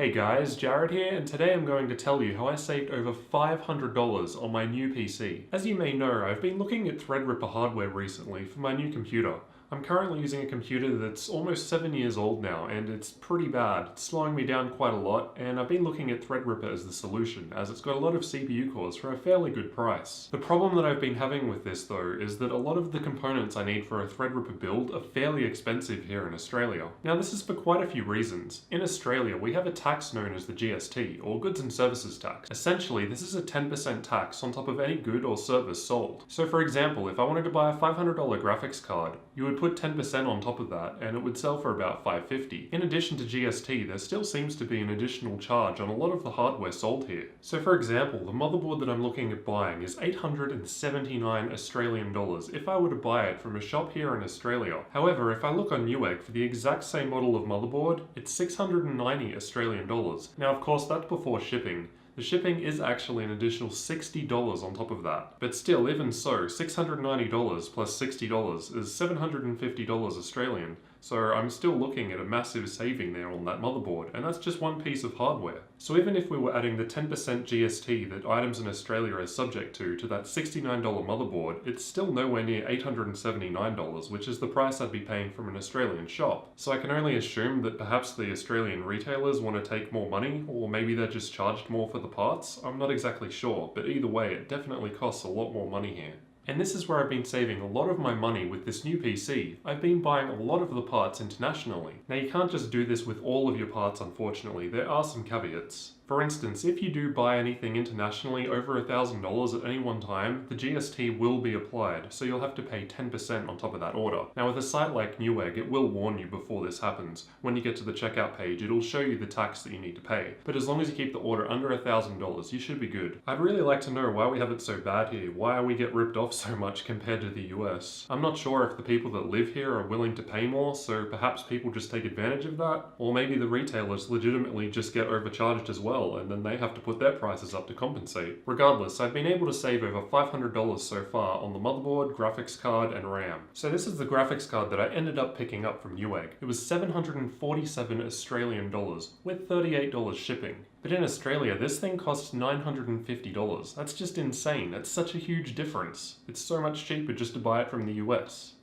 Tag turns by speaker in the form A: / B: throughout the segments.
A: Hey guys, Jared here, and today I'm going to tell you how I saved over $500 on my new PC. As you may know, I've been looking at Threadripper hardware recently for my new computer. I'm currently using a computer that's almost 7 years old now, and it's pretty bad. It's slowing me down quite a lot, and I've been looking at Threadripper as the solution, as it's got a lot of CPU cores for a fairly good price. The problem that I've been having with this though, is that a lot of the components I need for a Threadripper build are fairly expensive here in Australia. Now this is for quite a few reasons. In Australia, we have a tax known as the GST, or Goods and Services Tax. Essentially, this is a 10% tax on top of any good or service sold. So for example, if I wanted to buy a $500 graphics card, you would put 10% on top of that, and it would sell for about $550. In addition to GST, there still seems to be an additional charge on a lot of the hardware sold here. So for example, the motherboard that I'm looking at buying is 879 Australian dollars if I were to buy it from a shop here in Australia. However, if I look on Newegg for the exact same model of motherboard, it's 690 Australian dollars. Now of course that's before shipping. The shipping is actually an additional $60 on top of that. But still, even so, $690 plus $60 is $750 Australian. So I'm still looking at a massive saving there on that motherboard, and that's just one piece of hardware. So even if we were adding the 10% GST that items in Australia are subject to that $69 motherboard, it's still nowhere near $879, which is the price I'd be paying from an Australian shop. So I can only assume that perhaps the Australian retailers want to take more money, or maybe they're just charged more for the parts. I'm not exactly sure, but either way, it definitely costs a lot more money here. And this is where I've been saving a lot of my money with this new PC. I've been buying a lot of the parts internationally. Now you can't just do this with all of your parts, unfortunately. There are some caveats. For instance, if you do buy anything internationally over $1,000 at any one time, the GST will be applied, so you'll have to pay 10% on top of that order. Now with a site like Newegg, it will warn you before this happens. When you get to the checkout page, it'll show you the tax that you need to pay. But as long as you keep the order under $1,000, you should be good. I'd really like to know why we have it so bad here, why we get ripped off so much compared to the US. I'm not sure if the people that live here are willing to pay more, so perhaps people just take advantage of that, or maybe the retailers legitimately just get overcharged as well, and then they have to put their prices up to compensate. Regardless, I've been able to save over $500 so far on the motherboard, graphics card, and RAM. So this is the graphics card that I ended up picking up from Newegg. It was 747 Australian dollars, with $38 shipping. But in Australia, this thing costs $950. That's just insane. That's such a huge difference. It's so much cheaper just to buy it from the US.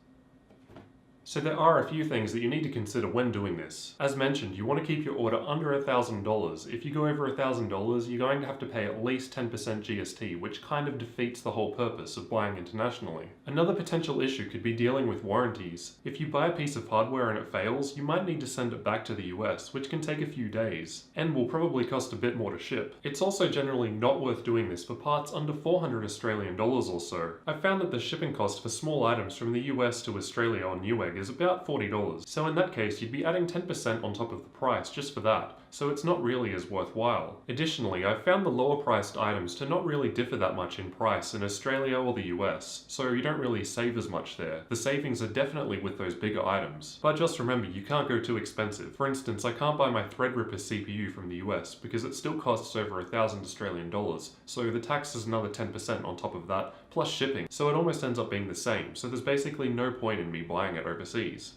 A: So there are a few things that you need to consider when doing this. As mentioned, you want to keep your order under $1,000. If you go over $1,000, you're going to have to pay at least 10% GST, which kind of defeats the whole purpose of buying internationally. Another potential issue could be dealing with warranties. If you buy a piece of hardware and it fails, you might need to send it back to the US, which can take a few days, and will probably cost a bit more to ship. It's also generally not worth doing this for parts under 400 Australian dollars or so. I've found that the shipping cost for small items from the US to Australia on Newegg is about $40. So in that case, you'd be adding 10% on top of the price just for that, so it's not really as worthwhile. Additionally, I've found the lower priced items to not really differ that much in price in Australia or the US, so you don't really save as much there. The savings are definitely with those bigger items. But just remember, you can't go too expensive. For instance, I can't buy my Threadripper CPU from the US because it still costs over 1,000 Australian dollars, so the tax is another 10% on top of that, plus shipping, so it almost ends up being the same, so there's basically no point in me buying it overseas.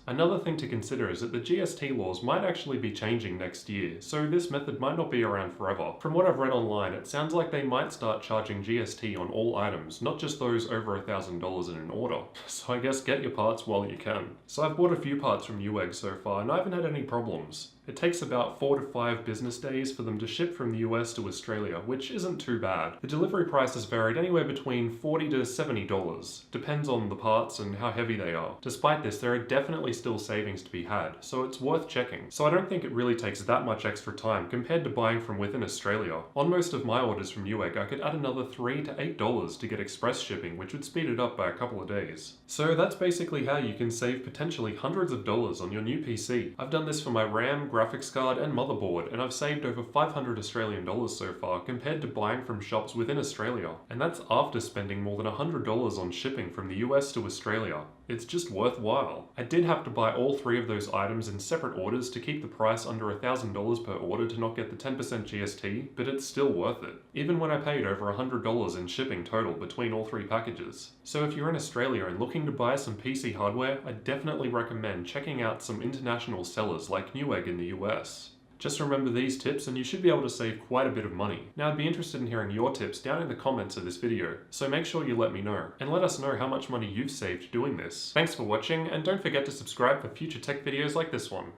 A: Another thing to consider is that the GST laws might actually be changing next year, so this method might not be around forever. From what I've read online, it sounds like they might start charging GST on all items, not just those over $1,000 in an order. So I guess get your parts while you can. So I've bought a few parts from Newegg so far, and I haven't had any problems. It takes about 4 to 5 business days for them to ship from the US to Australia, which isn't too bad. The delivery prices varied anywhere between $40 to $70, depends on the parts and how heavy they are. Despite this, there are definitely still savings to be had, so it's worth checking. So I don't think it really takes that much extra time compared to buying from within Australia. On most of my orders from Newegg, I could add another $3 to $8 to get express shipping, which would speed it up by a couple of days. So that's basically how you can save potentially hundreds of dollars on your new PC. I've done this for my RAM, graphics card, and motherboard, and I've saved over 500 Australian dollars so far compared to buying from shops within Australia. And that's after spending more than $100 on shipping from the US to Australia. It's just worthwhile. I did have to buy all 3 of those items in separate orders to keep the price under $1,000 per order to not get the 10% GST, but it's still worth it. Even when I paid over $100 in shipping total between all 3 packages. So if you're in Australia and looking to buy some PC hardware, I definitely recommend checking out some international sellers like Newegg in the US. Just remember these tips and you should be able to save quite a bit of money. Now I'd be interested in hearing your tips down in the comments of this video, so make sure you let me know, and let us know how much money you've saved doing this. Thanks for watching, and don't forget to subscribe for future tech videos like this one.